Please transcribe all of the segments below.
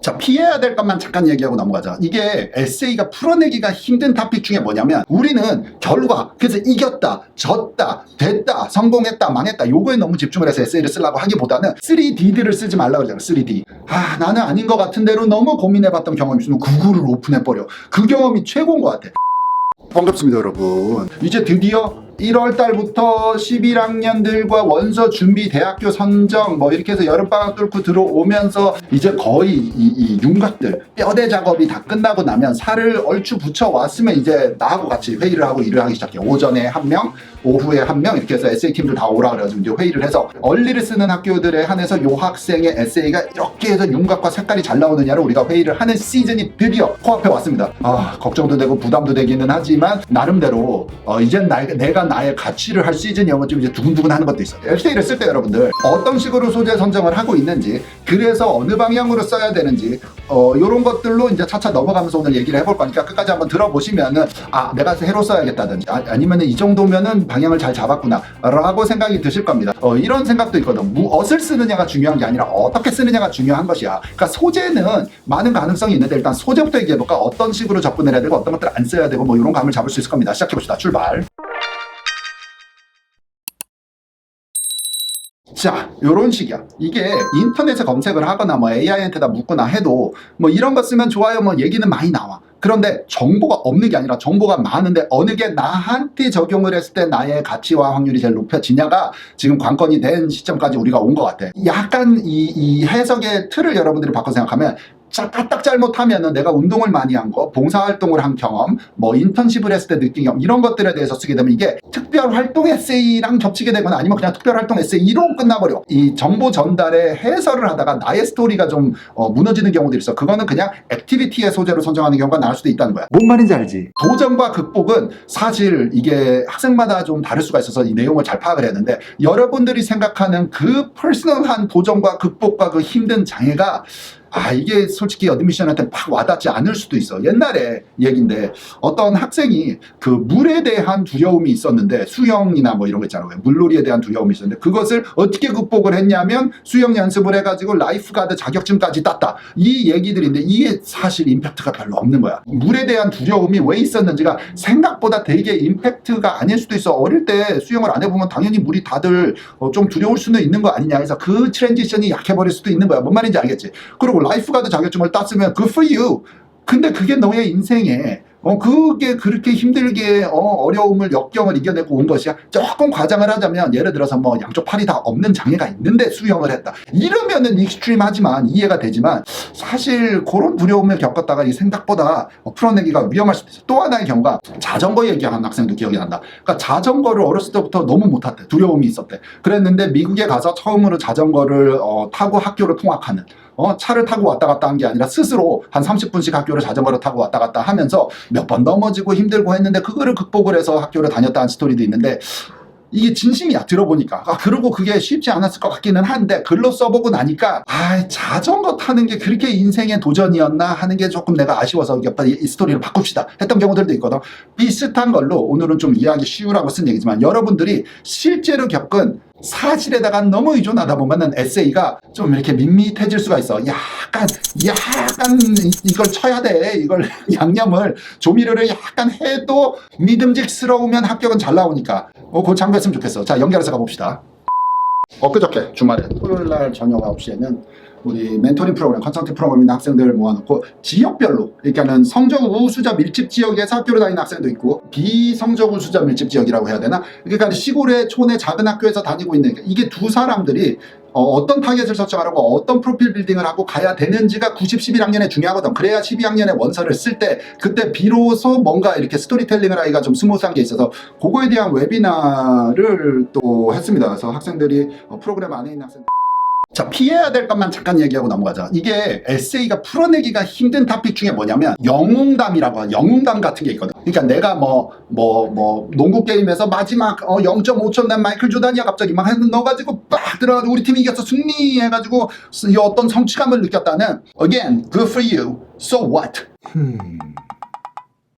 자, 피해야 될 것만 잠깐 얘기하고 넘어가자. 이게 에세이가 풀어내기가 힘든 토픽 중에 뭐냐면 우리는 결과, 그래서 이겼다, 졌다, 됐다, 성공했다, 망했다 요거에 너무 집중을 해서 에세이를 쓰려고 하기보다는 3D들을 쓰지 말라고 그러잖아. 3D. 나는 아닌 것 같은 대로 너무 고민해봤던 경험이 있으면 구글을 오픈해버려. 그 경험이 최고인 것 같아. 반갑습니다, 여러분. 이제 드디어 1월 달부터 11학년들과 원서 준비, 대학교 선정 뭐 이렇게 해서 여름방학 뚫고 들어오면서 이제 거의 이 윤곽들 뼈대 작업이 다 끝나고 나면 살을 얼추 붙여 왔으면 이제 나하고 같이 회의를 하고 일을 하기 시작해요. 오전에 한 명, 오후에 한 명 이렇게 해서 에세이 팀들 다 오라 그래가지고 이제 회의를 해서 얼리를 쓰는 학교들에 한해서 요 학생의 에세이가 이렇게 해서 윤곽과 색깔이 잘 나오느냐를 우리가 회의를 하는 시즌이 드디어 코앞에 왔습니다. 걱정도 되고 부담도 되기는 하지만 나름대로 이젠 내가 나의 가치를 할 시즌이면 좀 이제 두근두근 하는 것도 있어요. 에세이를 쓸 때 여러분들 어떤 식으로 소재 선정을 하고 있는지, 그래서 어느 방향으로 써야 되는지 요런 것들로 이제 차차 넘어가면서 오늘 얘기를 해볼 거니까 끝까지 한번 들어보시면은 내가 새로 써야겠다든지 아니면은 이 정도면은 방향을 잘 잡았구나 라고 생각이 드실 겁니다. 이런 생각도 있거든. 무엇을 쓰느냐가 중요한 게 아니라 어떻게 쓰느냐가 중요한 것이야. 그러니까 소재는 많은 가능성이 있는데 일단 소재부터 얘기해볼까? 어떤 식으로 접근을 해야 되고 어떤 것들을 안 써야 되고 뭐 이런 감을 잡을 수 있을 겁니다. 시작해봅시다. 출발. 자, 요런 식이야. 이게 인터넷에 검색을 하거나 뭐 AI한테다 묻거나 해도 뭐 이런 거 쓰면 좋아요 뭐 얘기는 많이 나와. 그런데 정보가 없는 게 아니라 정보가 많은데 어느 게 나한테 적용을 했을 때 나의 가치와 확률이 제일 높아지냐가 지금 관건이 된 시점까지 우리가 온 것 같아. 약간 이 해석의 틀을 여러분들이 바꿔 생각하면 까딱 잘못하면은 내가 운동을 많이 한 거, 봉사활동을 한 경험, 뭐 인턴십을 했을 때 느낀 경험 이런 것들에 대해서 쓰게 되면 이게 특별활동 에세이랑 겹치게 되거나 아니면 그냥 특별활동 에세이로 끝나버려. 이 정보 전달에 해설을 하다가 나의 스토리가 좀 무너지는 경우들이 있어. 그거는 그냥 액티비티의 소재로 선정하는 경우가 나올 수도 있다는 거야. 뭔 말인지 알지? 도전과 극복은 사실 이게 학생마다 좀 다를 수가 있어서 이 내용을 잘 파악을 했는데 여러분들이 생각하는 그 퍼스널한 도전과 극복과 그 힘든 장애가 이게 솔직히 어드미션한테 팍 와닿지 않을 수도 있어. 옛날에 얘긴데 어떤 학생이 그 물에 대한 두려움이 있었는데 수영이나 뭐 이런 거 있잖아요. 물놀이에 대한 두려움이 있었는데 그것을 어떻게 극복을 했냐면 수영 연습을 해가지고 라이프가드 자격증까지 땄다. 이 얘기들인데 이게 사실 임팩트가 별로 없는 거야. 물에 대한 두려움이 왜 있었는지가 생각보다 되게 임팩트가 아닐 수도 있어. 어릴 때 수영을 안 해보면 당연히 물이 다들 좀 두려울 수는 있는 거 아니냐 해서 그 트랜지션이 약해버릴 수도 있는 거야. 뭔 말인지 알겠지? 그리고 라이프가드 자격증을 땄으면 good for you. 근데 그게 너의 인생에 그게 그렇게 힘들게 어려움을 역경을 이겨내고 온 것이야. 조금 과장을 하자면 예를 들어서 뭐 양쪽 팔이 다 없는 장애가 있는데 수영을 했다. 이러면은 익스트림하지만 이해가 되지만 사실 그런 두려움을 겪었다가 이 생각보다 풀어내기가 위험할 수도 있어. 또 하나의 경우가 자전거 얘기하는 학생도 기억이 난다. 그러니까 자전거를 어렸을 때부터 너무 못 탔대. 두려움이 있었대. 그랬는데 미국에 가서 처음으로 자전거를 타고 학교를 통학하는 차를 타고 왔다 갔다 한 게 아니라 스스로 한 30분씩 학교를 자전거를 타고 왔다 갔다 하면서 몇 번 넘어지고 힘들고 했는데 그거를 극복을 해서 학교를 다녔다는 스토리도 있는데 이게 진심이야. 들어보니까 그리고 그게 쉽지 않았을 것 같기는 한데 글로 써보고 나니까 자전거 타는 게 그렇게 인생의 도전이었나 하는 게 조금 내가 아쉬워서 이 스토리를 바꿉시다 했던 경우들도 있거든. 비슷한 걸로 오늘은 좀 이해하기 쉬우라고 쓴 얘기지만 여러분들이 실제로 겪은 사실에다가 너무 의존하다 보면은 에세이가 좀 이렇게 밋밋해질 수가 있어. 약간 이걸 쳐야 돼. 이걸 양념을 조미료를 약간 해도 믿음직스러우면 합격은 잘 나오니까 그거 참고했으면 좋겠어. 자, 연결해서 가봅시다. 엊그저께 주말에 토요일날 저녁 9시에는 우리 멘토링 프로그램, 컨설팅 프로그램 있는 학생들 모아놓고 지역별로, 그러니까는 성적 우수자 밀집 지역에서 학교를 다니는 학생도 있고 비성적 우수자 밀집 지역이라고 해야 되나? 그러니까 시골의 촌의 작은 학교에서 다니고 있는 이게 두 사람들이 어떤 타겟을 설정하라고 어떤 프로필 빌딩을 하고 가야 되는지가 11학년에 중요하거든. 그래야 12학년에 원서를 쓸 때 그때 비로소 뭔가 이렇게 스토리텔링을 하기가 좀 스무스한 게 있어서 그거에 대한 웨비나를 또 했습니다. 그래서 학생들이 프로그램 안에 있는 학생들 자, 피해야 될 것만 잠깐 얘기하고 넘어가자. 이게 에세이가 풀어내기가 힘든 토픽 중에 뭐냐면 영웅담이라고 영웅담 같은 게 있거든. 그러니까 내가 농구 게임에서 마지막 0.5초 낸 마이클 조단이야 갑자기 막 넣어가지고 빡 들어가지고 우리 팀이 이겼어 승리해가지고 이 어떤 성취감을 느꼈다는 again good for you so what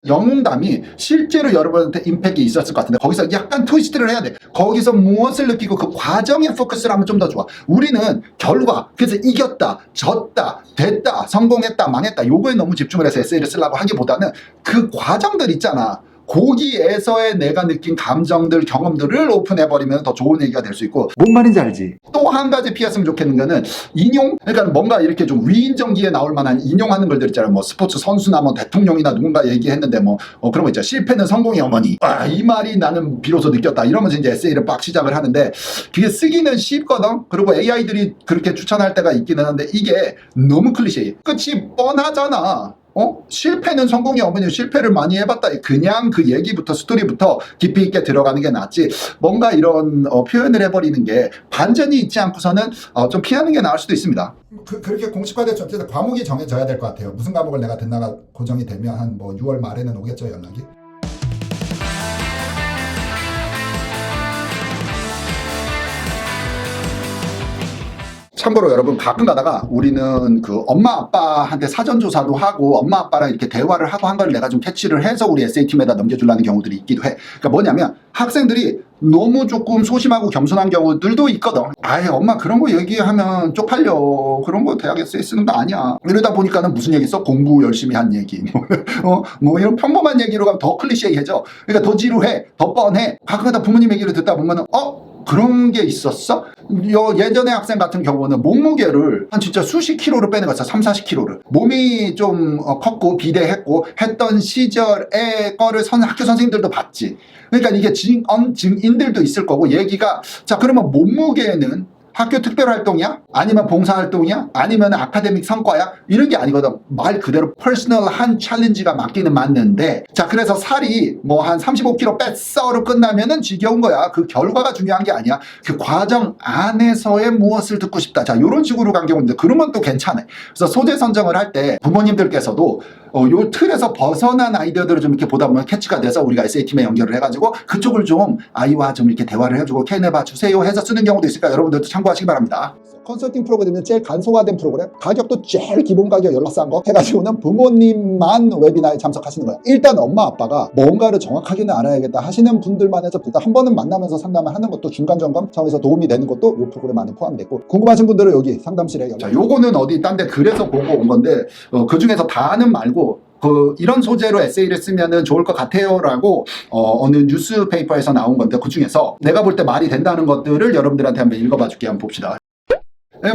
영웅담이 실제로 여러분한테 임팩이 있었을 것 같은데 거기서 약간 트위스트를 해야 돼. 거기서 무엇을 느끼고 그 과정에 포커스를 하면 좀 더 좋아. 우리는 결과, 그래서 이겼다, 졌다, 됐다, 성공했다, 망했다 요거에 너무 집중을 해서 에세이를 쓰려고 하기보다는 그 과정들 있잖아. 거기에서의 내가 느낀 감정들, 경험들을 오픈해버리면 더 좋은 얘기가 될 수 있고. 뭔 말인지 알지? 또 한 가지 피했으면 좋겠는 거는 인용? 그러니까 뭔가 이렇게 좀 위인전기에 나올 만한 인용하는 걸들 있잖아요. 뭐 스포츠 선수나 뭐 대통령이나 누군가 얘기했는데 뭐 그런 거 있죠. 실패는 성공의 어머니. 이 말이 나는 비로소 느꼈다. 이러면서 이제 에세이를 막 시작을 하는데 그게 쓰기는 쉽거든. 그리고 AI들이 그렇게 추천할 때가 있기는 한데 이게 너무 클리셰. 끝이 뻔하잖아. 실패는 성공의 어머니. 실패를 많이 해봤다. 그냥 그 얘기부터 스토리부터 깊이 있게 들어가는 게 낫지. 뭔가 이런 표현을 해버리는 게 반전이 있지 않고서는 좀 피하는 게 나을 수도 있습니다. 그렇게 공식화됐죠. 어쨌든 과목이 정해져야 될 것 같아요. 무슨 과목을 내가 듣나가 고정이 되면 한 뭐 6월 말에는 오겠죠, 연락이. 참고로 여러분 가끔 가다가 우리는 그 엄마 아빠한테 사전조사도 하고 엄마 아빠랑 이렇게 대화를 하고 한 걸 내가 좀 캐치를 해서 우리 에세이팀에다 넘겨주려는 경우들이 있기도 해. 그러니까 뭐냐면 학생들이 너무 조금 소심하고 겸손한 경우들도 있거든. 아예 엄마 그런 거 얘기하면 쪽팔려. 그런 거 대학 에세이 쓰는 거 아니야. 이러다 보니까는 무슨 얘기 써? 공부 열심히 한 얘기. 뭐 이런 평범한 얘기로 가면 더 클리셰해져. 그러니까 더 지루해. 더 뻔해. 가끔가다 부모님 얘기를 듣다 보면은 그런 게 있었어? 예전에 학생 같은 경우는 몸무게를 한 진짜 수십 킬로를 빼는 거였어. 3, 40킬로를. 몸이 좀 컸고 비대했고 했던 시절의 거를 학교 선생님들도 봤지. 그러니까 이게 증인들도 있을 거고 얘기가 자 그러면 몸무게는 학교 특별활동이야? 아니면 봉사활동이야? 아니면 아카데믹 성과야? 이런 게 아니거든. 말 그대로 퍼스널한 챌린지가 맞기는 맞는데 자 그래서 살이 뭐 한 35kg 뺐어로 끝나면은 지겨운 거야. 그 결과가 중요한 게 아니야. 그 과정 안에서의 무엇을 듣고 싶다. 자 이런 식으로 간 경우인데 그러면 또 괜찮아. 그래서 소재 선정을 할 때 부모님들께서도 요 틀에서 벗어난 아이디어들을 좀 이렇게 보다 보면 캐치가 돼서 우리가 에세이팀에 연결을 해가지고 그쪽을 좀 아이와 좀 이렇게 대화를 해주고 캐내봐 주세요 해서 쓰는 경우도 있으니까 여러분들도 참고하시기 바랍니다. 컨설팅 프로그램은 제일 간소화된 프로그램, 가격도 제일 기본 가격 연락 싼 거 해가지고는 부모님만 웨비나에 참석하시는 거야. 일단 엄마 아빠가 뭔가를 정확하게는 알아야겠다 하시는 분들만 해서 일단 한 번은 만나면서 상담을 하는 것도 중간 점검 차원에서 도움이 되는 것도 이 프로그램 안에 포함됐고 궁금하신 분들은 여기 상담실에 연락. 자, 요거는 어디 딴 데 그래서 보고 온 건데 그 중에서 다는 말고 이런 소재로 에세이를 쓰면은 좋을 것 같아요라고 어느 뉴스페이퍼에서 나온 건데 그 중에서 내가 볼 때 말이 된다는 것들을 여러분들한테 한번 읽어봐 줄게. 한번 봅시다.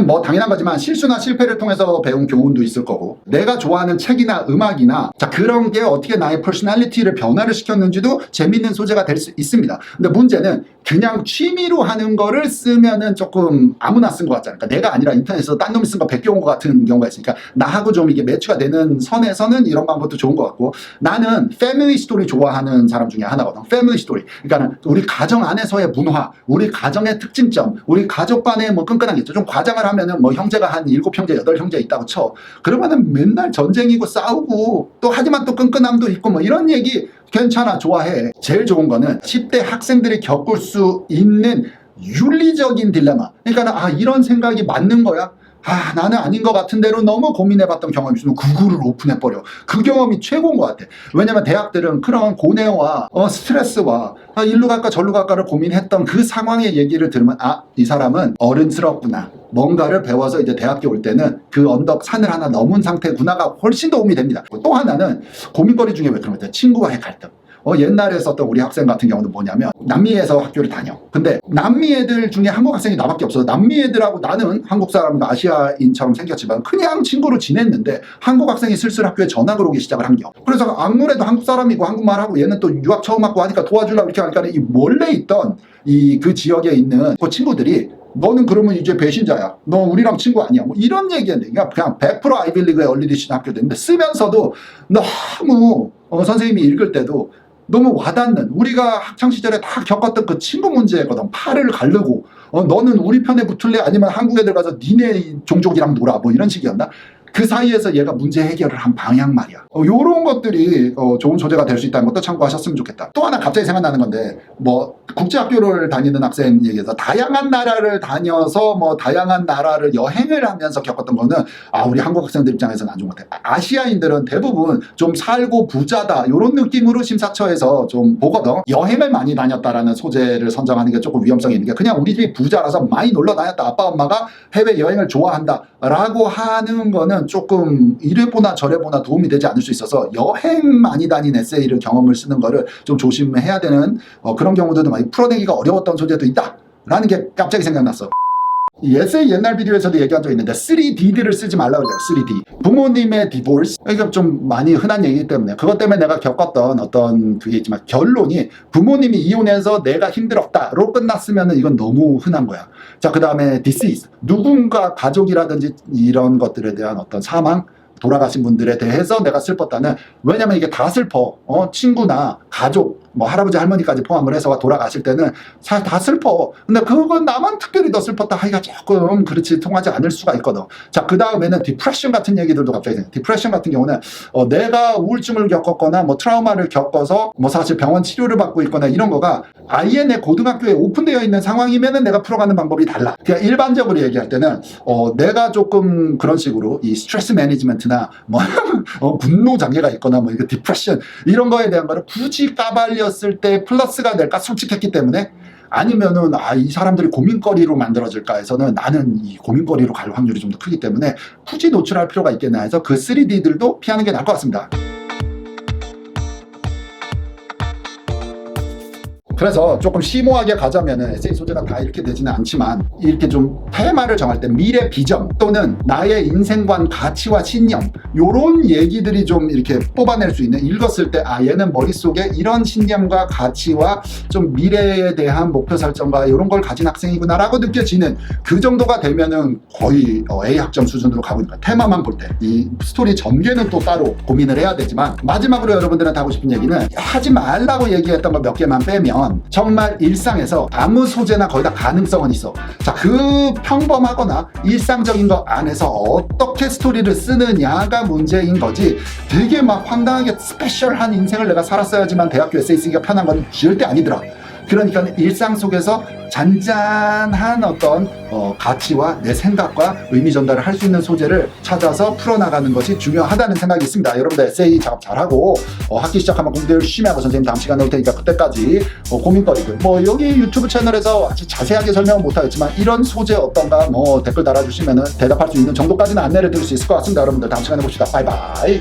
뭐 당연한 거지만 실수나 실패를 통해서 배운 교훈도 있을 거고 내가 좋아하는 책이나 음악이나 자 그런 게 어떻게 나의 퍼스널리티를 변화를 시켰는지도 재밌는 소재가 될 수 있습니다. 근데 문제는 그냥 취미로 하는 거를 쓰면은 조금 아무나 쓴 것 같잖아요. 그러니까 내가 아니라 인터넷에서 딴 놈이 쓴 거 베껴온 것 같은 경우가 있으니까 나하고 좀 이게 매치가 되는 선에서는 이런 방법도 좋은 것 같고 나는 패밀리 스토리 좋아하는 사람 중에 하나거든. 패밀리 스토리. 그러니까 우리 가정 안에서의 문화, 우리 가정의 특징점, 우리 가족 간의 뭐 끈끈한 게 있죠. 좀 과장을 하면은 뭐 형제가 한 7형제, 8형제 있다고 쳐. 그러면은 맨날 전쟁이고 싸우고 또 하지만 또 끈끈함도 있고 뭐 이런 얘기 괜찮아. 좋아해. 제일 좋은 거는 10대 학생들이 겪을 수 있는 윤리적인 딜레마. 그러니까 이런 생각이 맞는 거야? 나는 아닌 것 같은 대로 너무 고민해봤던 경험이 있으면 구글을 오픈해버려. 그 경험이 최고인 것 같아. 왜냐면 대학들은 그런 고뇌와 스트레스와 일로 갈까 절로 갈까를 고민했던 그 상황의 얘기를 들으면 이 사람은 어른스럽구나. 뭔가를 배워서 이제 대학교 올 때는 그 언덕 산을 하나 넘은 상태구나가 훨씬 도움이 됩니다. 또 하나는 고민거리 중에 왜 그런 거 있잖아. 친구와의 갈등. 옛날에 썼던 우리 학생 같은 경우는 뭐냐면 남미에서 학교를 다녀. 근데 남미 애들 중에 한국 학생이 나밖에 없어. 남미 애들하고 나는 한국 사람과 아시아인처럼 생겼지만 그냥 친구로 지냈는데 한국 학생이 슬슬 학교에 전학을 오기 시작을 한 겨. 그래서 아무래도 한국 사람이고 한국말하고 얘는 또 유학 처음 왔고 하니까 도와주려고 이렇게 하니까 이 원래 있던 그 지역에 있는 그 친구들이 너는 그러면 이제 배신자야. 너 우리랑 친구 아니야. 뭐 이런 얘기였는데 그냥 100% 아이빌리그의 얼리디션 학교인데 쓰면서도 너무 선생님이 읽을 때도 너무 와닿는 우리가 학창시절에 다 겪었던 그 친구 문제거든. 팔을 가르고 너는 우리 편에 붙을래? 아니면 한국 애들 가서 니네 종족이랑 놀아? 뭐 이런 식이었나? 그 사이에서 얘가 문제 해결을 한 방향 말이야. 요런 것들이 좋은 소재가 될 수 있다는 것도 참고하셨으면 좋겠다. 또 하나 갑자기 생각나는 건데 뭐 국제학교를 다니는 학생 얘기해서 다양한 나라를 다녀서 뭐 다양한 나라를 여행을 하면서 겪었던 거는 우리 한국 학생들 입장에서는 안 좋은 것 같아. 아시아인들은 대부분 좀 살고 부자다 요런 느낌으로 심사처에서 좀 보거든. 여행을 많이 다녔다라는 소재를 선정하는 게 조금 위험성이 있는 게 그냥 우리 집이 부자라서 많이 놀러 다녔다. 아빠 엄마가 해외 여행을 좋아한다 라고 하는 거는 조금 이래 보나 저래 보나 도움이 되지 않을 수 있어서 여행 많이 다닌 에세이를 경험을 쓰는 거를 좀 조심해야 되는 그런 경우들도 많이 풀어내기가 어려웠던 소재도 있다 라는 게 갑자기 생각났어. 이 에세이 옛날 비디오에서도 얘기한 적 있는데 3D를 쓰지 말라고 그래요. 3D. 부모님의 디보스. 이게 좀 많이 흔한 얘기이기 때문에 그것 때문에 내가 겪었던 어떤 그게 있지만 결론이 부모님이 이혼해서 내가 힘들었다로 끝났으면 이건 너무 흔한 거야. 자, 그 다음에 disease. 누군가 가족이라든지 이런 것들에 대한 어떤 사망 돌아가신 분들에 대해서 내가 슬펐다는 왜냐면 이게 다 슬퍼. 친구나 가족 뭐 할아버지 할머니까지 포함을 해서 돌아가실 때는 사실 다 슬퍼. 근데 그건 나만 특별히 더 슬펐다 하기가 조금 그렇지 통하지 않을 수가 있거든. 자, 그 다음에는 디프레션 같은 얘기들도 갑자기 생겨요. 디프레션 같은 경우는 내가 우울증을 겪었거나 뭐 트라우마를 겪어서 뭐 사실 병원 치료를 받고 있거나 이런 거가 아예 내 고등학교에 오픈되어 있는 상황이면은 내가 풀어가는 방법이 달라. 그냥 일반적으로 얘기할 때는 내가 조금 그런 식으로 이 스트레스 매니지먼트나 뭐 분노 장애가 있거나 뭐 이거 디프레션 이런 거에 대한 거를 굳이 까발렸을 때 플러스가 될까 솔직했기 때문에 아니면은 이 사람들이 고민거리로 만들어질까 해서는 나는 이 고민거리로 갈 확률이 좀 더 크기 때문에 굳이 노출할 필요가 있겠나 해서 그 3D들도 피하는 게 나을 것 같습니다. 그래서 조금 심오하게 가자면은 에세이 소재가 다 이렇게 되지는 않지만 이렇게 좀 테마를 정할 때 미래 비전 또는 나의 인생관 가치와 신념 요런 얘기들이 좀 이렇게 뽑아낼 수 있는 읽었을 때 얘는 머릿속에 이런 신념과 가치와 좀 미래에 대한 목표 설정과 이런 걸 가진 학생이구나 라고 느껴지는 그 정도가 되면은 거의 A 학점 수준으로 가고 있는 거야. 테마만 볼 때 이 스토리 전개는 또 따로 고민을 해야 되지만 마지막으로 여러분들한테 하고 싶은 얘기는 하지 말라고 얘기했던 거 몇 개만 빼면 정말 일상에서 아무 소재나 거의 다 가능성은 있어. 자, 그 평범하거나 일상적인 거 안에서 어떻게 스토리를 쓰느냐가 문제인 거지 되게 막 황당하게 스페셜한 인생을 내가 살았어야지만 대학교 에세이 쓰기가 편한 건 절대 아니더라. 그러니까 일상 속에서 잔잔한 어떤 가치와 내 생각과 의미 전달을 할 수 있는 소재를 찾아서 풀어나가는 것이 중요하다는 생각이 있습니다. 여러분들 에세이 작업 잘하고 학기 시작하면 공부 열심히 하고 선생님 다음 시간에 올 테니까 그때까지 고민거리들 여기 유튜브 채널에서 아주 자세하게 설명은 못하겠지만 이런 소재 어떤가 댓글 달아주시면 대답할 수 있는 정도까지는 안내를 드릴 수 있을 것 같습니다. 여러분들 다음 시간에 봅시다. 바이바이.